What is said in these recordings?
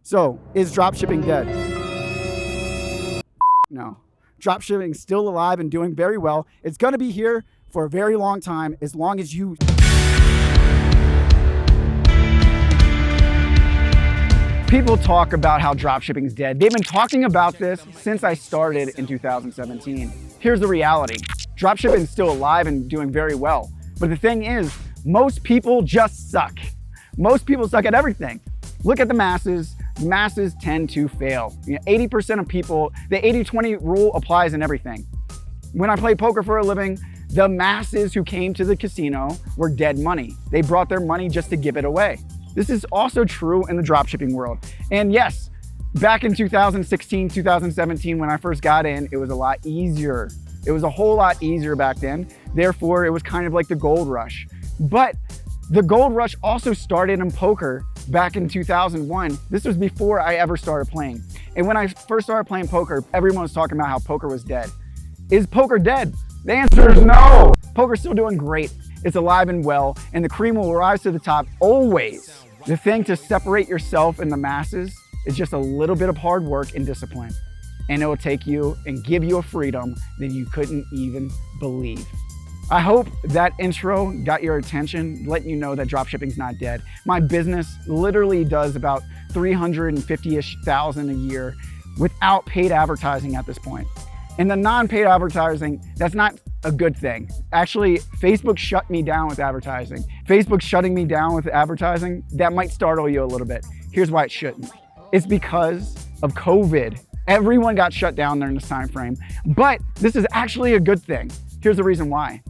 So, is dropshipping dead? No. Dropshipping is still alive and doing very well. It's going to be here for a very long time, as long as you... People talk about how dropshipping is dead. They've been talking about this since I started in 2017. Here's the reality. Dropshipping is still alive and doing very well. But the thing is, most people just suck. Most people suck at everything. Look at the masses. The masses tend to fail. 80% of people, the 80-20 rule applies in everything. When I play poker for a living, the masses who came to the casino were dead money. They brought their money just to give it away. This is also true in the dropshipping world. And yes, back in 2016, 2017, when I first got in, it was a lot easier. It was a whole lot easier back then. Therefore, it was kind of like the gold rush. But the gold rush also started in poker back in 2001. This was before I ever started playing. And when I first started playing poker, everyone was talking about how poker was dead. Is poker dead? The answer is no. Poker's still doing great. It's alive and well, and the cream will rise to the top always. The thing to separate yourself and the masses is just a little bit of hard work and discipline. And it will take you and give you a freedom that you couldn't even believe. I hope that intro got your attention, letting you know that dropshipping's not dead. My business literally does about 350-ish thousand a year without paid advertising at this point. And the non-paid advertising, that's not a good thing. Actually, Facebook shut me down with advertising. Facebook shutting me down with advertising, that might startle you a little bit. Here's why it shouldn't. It's because of COVID. Everyone got shut down during this time frame, but this is actually a good thing. Here's the reason why.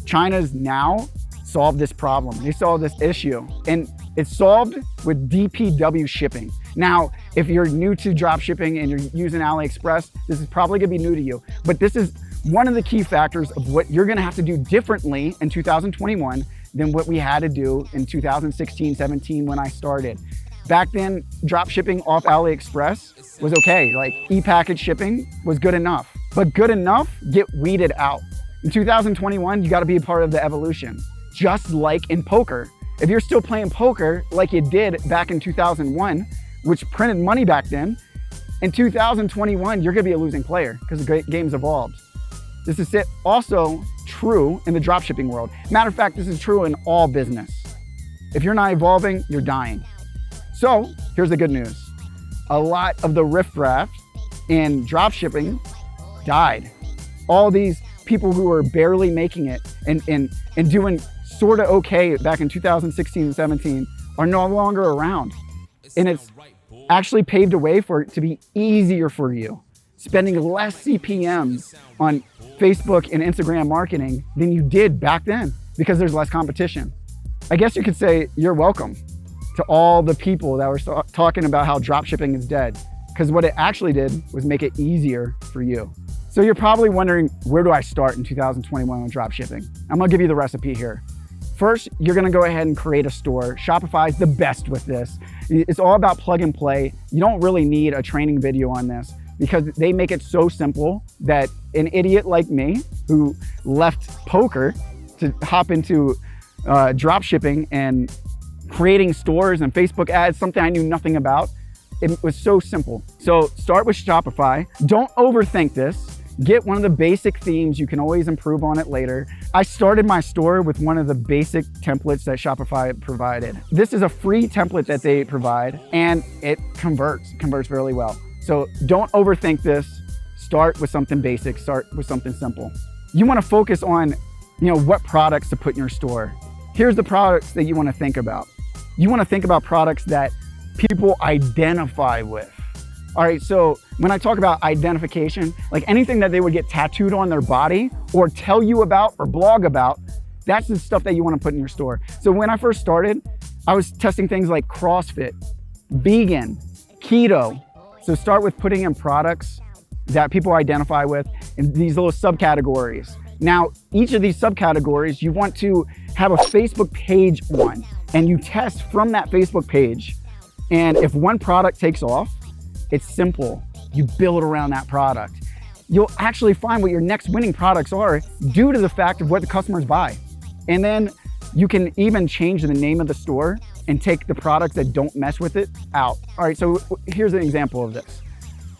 China's now solved this problem. They solved this issue, and it's solved with DPW shipping. Now, if you're new to drop shipping and you're using AliExpress, this is probably gonna be new to you, but this is one of the key factors of what you're gonna have to do differently in 2021 than what we had to do in 2016, 17 when I started. Back then, drop shipping off AliExpress was okay. Like e-package shipping was good enough, but good enough get weeded out. In 2021, you gotta be a part of the evolution, just like in poker. If you're still playing poker like you did back in 2001, which printed money back then, in 2021, you're gonna be a losing player because the game's evolved. This is also true in the dropshipping world. Matter of fact, this is true in all business. If you're not evolving, you're dying. So here's the good news. A lot of the riffraff in dropshipping died. All these people who were barely making it and doing sort of okay back in 2016 and 17 are no longer around. And it's actually paved a way for it to be easier for you, spending less CPMs on Facebook and Instagram marketing than you did back then because there's less competition. I guess you could say you're welcome to all the people that were talking about how dropshipping is dead, because what it actually did was make it easier for you. So you're probably wondering, where do I start in 2021 with dropshipping? I'm gonna give you the recipe here. First, you're gonna go ahead and create a store. Shopify is the best with this. It's all about plug and play. You don't really need a training video on this because they make it so simple that an idiot like me who left poker to hop into dropshipping and creating stores and Facebook ads, something I knew nothing about, it was so simple. So start with Shopify. Don't overthink this. Get one of the basic themes. You can always improve on it later. I started my store with one of the basic templates that Shopify provided. This is a free template that they provide, and it converts fairly well. So don't overthink this. Start with something basic. Start with something simple. You want to focus on, what products to put in your store. Here's the products that you want to think about. You want to think about products that people identify with. All right, so when I talk about identification, like anything that they would get tattooed on their body or tell you about or blog about, that's the stuff that you want to put in your store. So when I first started, I was testing things like CrossFit, vegan, keto. So start with putting in products that people identify with in these little subcategories. Now, each of these subcategories, you want to have a Facebook page on, and you test from that Facebook page. And if one product takes off, it's simple. You build around that product. You'll actually find what your next winning products are due to the fact of what the customers buy. And then you can even change the name of the store and take the products that don't mess with it out. All right, so here's an example of this.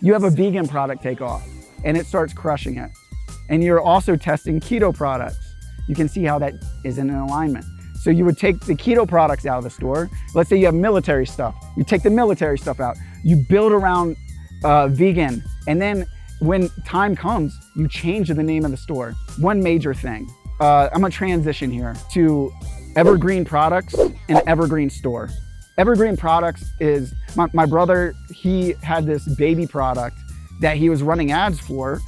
You have a vegan product take off and it starts crushing it. And you're also testing keto products. You can see how that isn't in alignment. So you would take the keto products out of the store. Let's say you have military stuff. You take the military stuff out. You build around vegan. And then when time comes, you change the name of the store. One major thing. I'm gonna transition here to evergreen products and evergreen store. Evergreen products is, my brother, he had this baby product that he was running ads for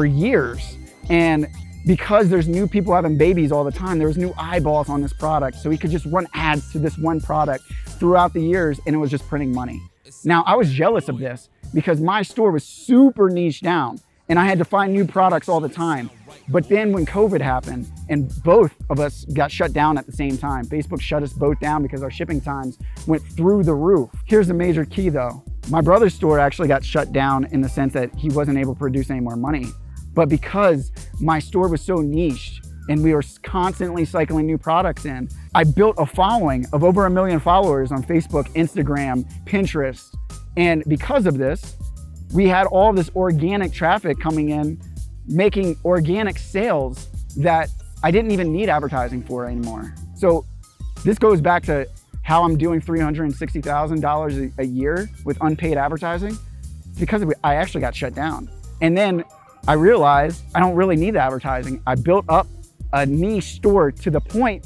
years. And because there's new people having babies all the time, there was new eyeballs on this product. So he could just run ads to this one product throughout the years and it was just printing money. Now, I was jealous of this because my store was super niche down and I had to find new products all the time. But then when COVID happened and both of us got shut down at the same time, Facebook shut us both down because our shipping times went through the roof. Here's the major key though. My brother's store actually got shut down in the sense that he wasn't able to produce any more money. But because my store was so niched and we were constantly cycling new products in, I built a following of over 1 million followers on Facebook, Instagram, Pinterest. And because of this, we had all this organic traffic coming in, making organic sales that I didn't even need advertising for anymore. So this goes back to how I'm doing $360,000 a year with unpaid advertising. It's because I actually got shut down. And then I realized I don't really need the advertising. I built up a niche store to the point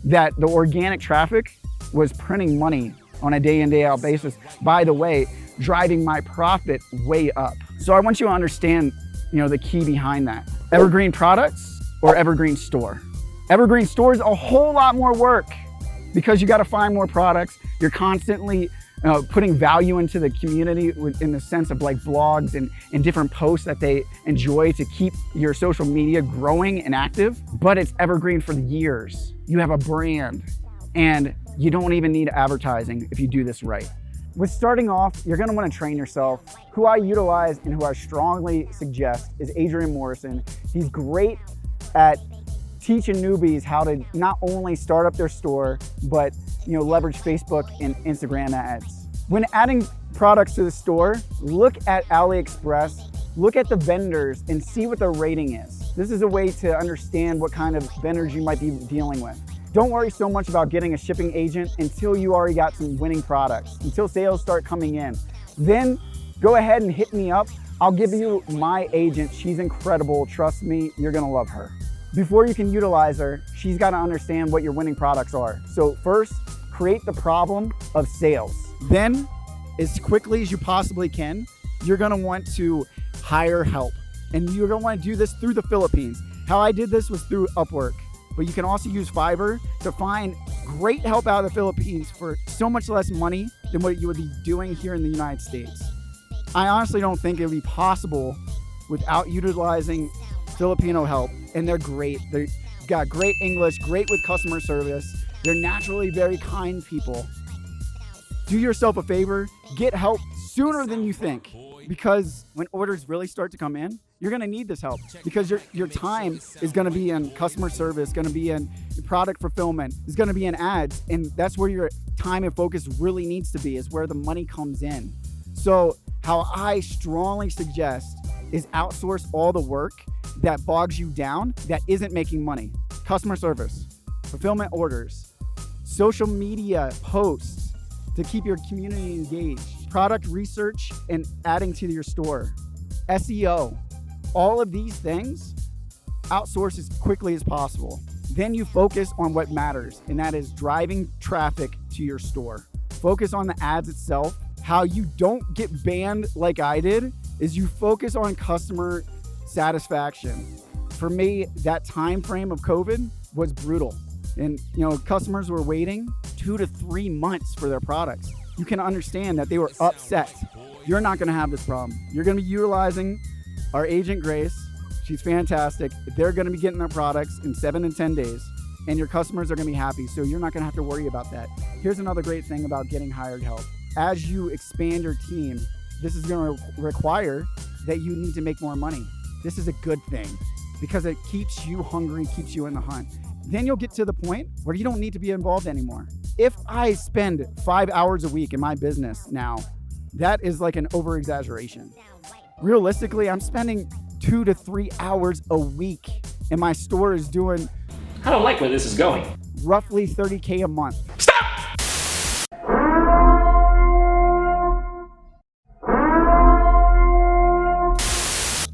that the organic traffic was printing money on a day in, day out basis. By the way, driving my profit way up. So I want you to understand, the key behind that. Evergreen products or evergreen store. Evergreen store is a whole lot more work because you got to find more products. You're constantly putting value into the community in the sense of like blogs and different posts that they enjoy to keep your social media growing and active, but it's evergreen for years. You have a brand and you don't even need advertising if you do this right. With starting off, you're gonna wanna train yourself. Who I utilize and who I strongly suggest is Adrian Morrison. He's great at teaching newbies how to not only start up their store, but leverage Facebook and Instagram ads. When adding products to the store, look at AliExpress, look at the vendors and see what their rating is. This is a way to understand what kind of vendors you might be dealing with. Don't worry so much about getting a shipping agent until you already got some winning products, until sales start coming in. Then go ahead and hit me up. I'll give you my agent. She's incredible. Trust me, you're gonna love her. Before you can utilize her, she's gotta understand what your winning products are. So first, create the problem of sales. Then, as quickly as you possibly can, you're gonna want to hire help. And you're gonna wanna do this through the Philippines. How I did this was through Upwork, but you can also use Fiverr to find great help out of the Philippines for so much less money than what you would be doing here in the United States. I honestly don't think it would be possible without utilizing Filipino help, and they're great. They've got great English, great with customer service. They're naturally very kind people. Do yourself a favor, get help sooner than you think, because when orders really start to come in, you're gonna need this help because your time is gonna be in customer service, gonna be in product fulfillment, is gonna be in ads, and that's where your time and focus really needs to be, is where the money comes in. So how I strongly suggest is outsource all the work that bogs you down that isn't making money. Customer service, fulfillment orders, social media posts to keep your community engaged, product research and adding to your store, SEO. All of these things, outsource as quickly as possible. Then you focus on what matters, and that is driving traffic to your store. Focus on the ads itself. How you don't get banned like I did is you focus on customer satisfaction. For me, that time frame of COVID was brutal. And customers were waiting 2 to 3 months for their products. You can understand that they were upset. You're not gonna have this problem. You're gonna be utilizing our agent Grace. She's fantastic. They're gonna be getting their products in 7 and 10 days, and your customers are gonna be happy, so you're not gonna have to worry about that. Here's another great thing about getting hired help. As you expand your team, this is gonna require that you need to make more money. This is a good thing because it keeps you hungry, keeps you in the hunt. then you'll get to the point where you don't need to be involved anymore. If I spend 5 hours a week in my business now, that is like an over-exaggeration. Realistically, I'm spending 2 to 3 hours a week, and my store is doing, I don't like where this is going. roughly $30K a month. Stop!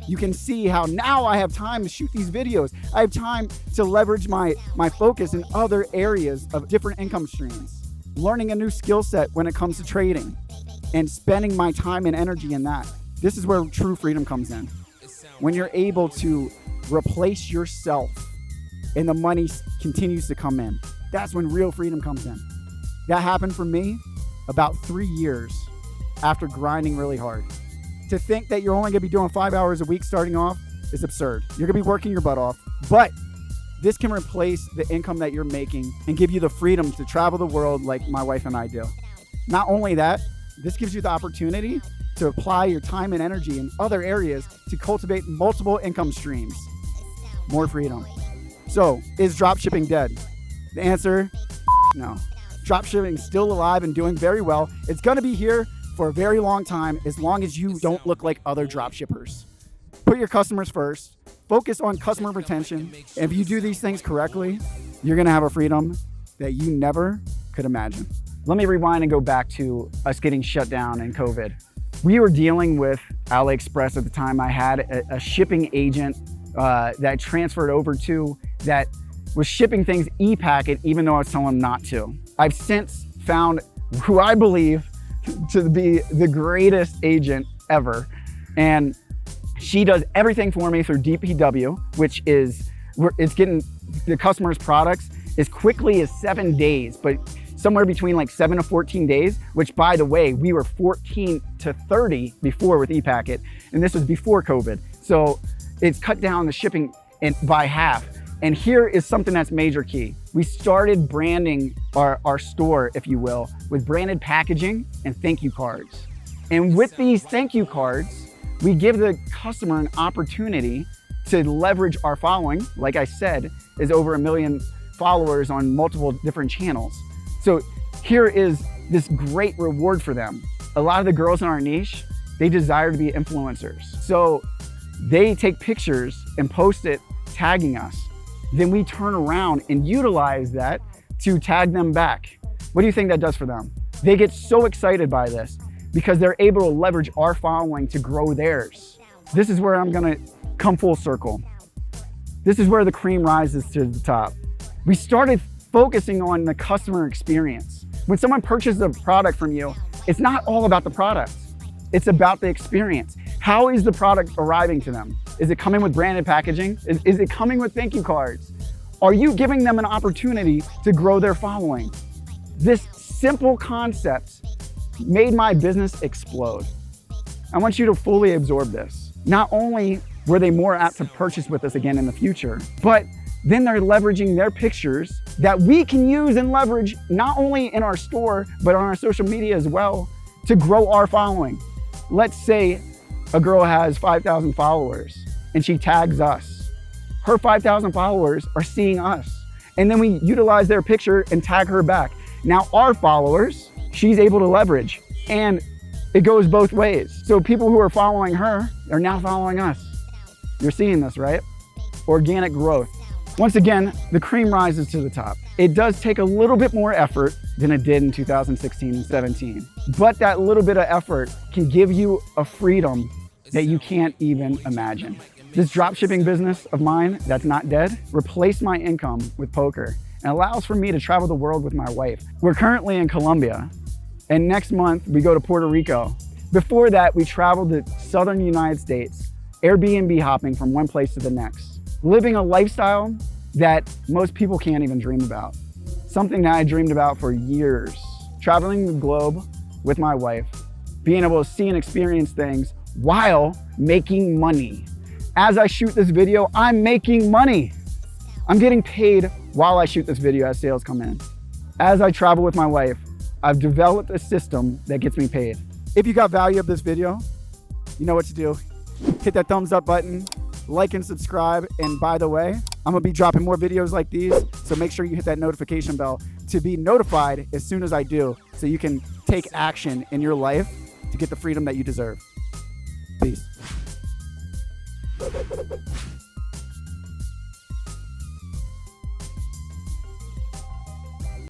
You can see how now I have time to shoot these videos. I have time to leverage my focus in other areas of different income streams, learning a new skill set when it comes to trading, and spending my time and energy in that. This is where true freedom comes in. When you're able to replace yourself and the money continues to come in, that's when real freedom comes in. That happened for me about 3 years after grinding really hard. To think that you're only gonna be doing 5 hours a week starting off is absurd. You're gonna be working your butt off, but this can replace the income that you're making and give you the freedom to travel the world like my wife and I do. Not only that, this gives you the opportunity to apply your time and energy in other areas to cultivate multiple income streams. More freedom. So, is dropshipping dead? The answer, no. Dropshipping is still alive and doing very well. It's gonna be here for a very long time, as long as you don't look like other dropshippers. Put your customers first, focus on customer retention. And if you do these things correctly, you're gonna have a freedom that you never could imagine. Let me rewind and go back to us getting shut down in COVID. We were dealing with AliExpress at the time. I had a shipping agent that transferred over to that was shipping things e-packet, even though I was telling them not to. I've since found who I believe to be the greatest agent ever. And she does everything for me through DPW, which is, it's getting the customer's products as quickly as 7 days, but somewhere between like 7 to 14 days, which by the way, we were 14 to 30 before with ePacket, and this was before COVID. So it's cut down the shipping by half. And here is something that's major key. We started branding our store, if you will, with branded packaging and thank you cards. And with these thank you cards, we give the customer an opportunity to leverage our following. Like I said, is over 1 million followers on multiple different channels. So here is this great reward for them. A lot of the girls in our niche, they desire to be influencers. So they take pictures and post it tagging us. Then we turn around and utilize that to tag them back. What do you think that does for them? They get so excited by this because they're able to leverage our following to grow theirs. This is where I'm gonna come full circle. This is where the cream rises to the top. We started focusing on the customer experience. When someone purchases a product from you, it's not all about the product. It's about the experience. How is the product arriving to them? Is it coming with branded packaging? Is it coming with thank you cards? Are you giving them an opportunity to grow their following? This simple concept made my business explode. I want you to fully absorb this. Not only were they more apt to purchase with us again in the future, but then they're leveraging their pictures that we can use and leverage not only in our store, but on our social media as well to grow our following. Let's say a girl has 5,000 followers and she tags us. Her 5,000 followers are seeing us. And then we utilize their picture and tag her back. Now our followers, she's able to leverage, and it goes both ways. So people who are following her are now following us. You're seeing this, right? Organic growth. Once again, the cream rises to the top. It does take a little bit more effort than it did in 2016 and 17. But that little bit of effort can give you a freedom that you can't even imagine. This dropshipping business of mine that's not dead replaced my income with poker and allows for me to travel the world with my wife. We're currently in Colombia, and next month we go to Puerto Rico. Before that, we traveled to southern United States, Airbnb hopping from one place to the next, living a lifestyle that most people can't even dream about. Something that I dreamed about for years. Traveling the globe with my wife, being able to see and experience things while making money. As I shoot this video, I'm making money. I'm getting paid while I shoot this video as sales come in. As I travel with my wife, I've developed a system that gets me paid. If you got value of this video, you know what to do. Hit that thumbs up button, like and subscribe. And by the way, I'm gonna be dropping more videos like these, so make sure you hit that notification bell to be notified as soon as I do, so you can take action in your life to get the freedom that you deserve. Peace.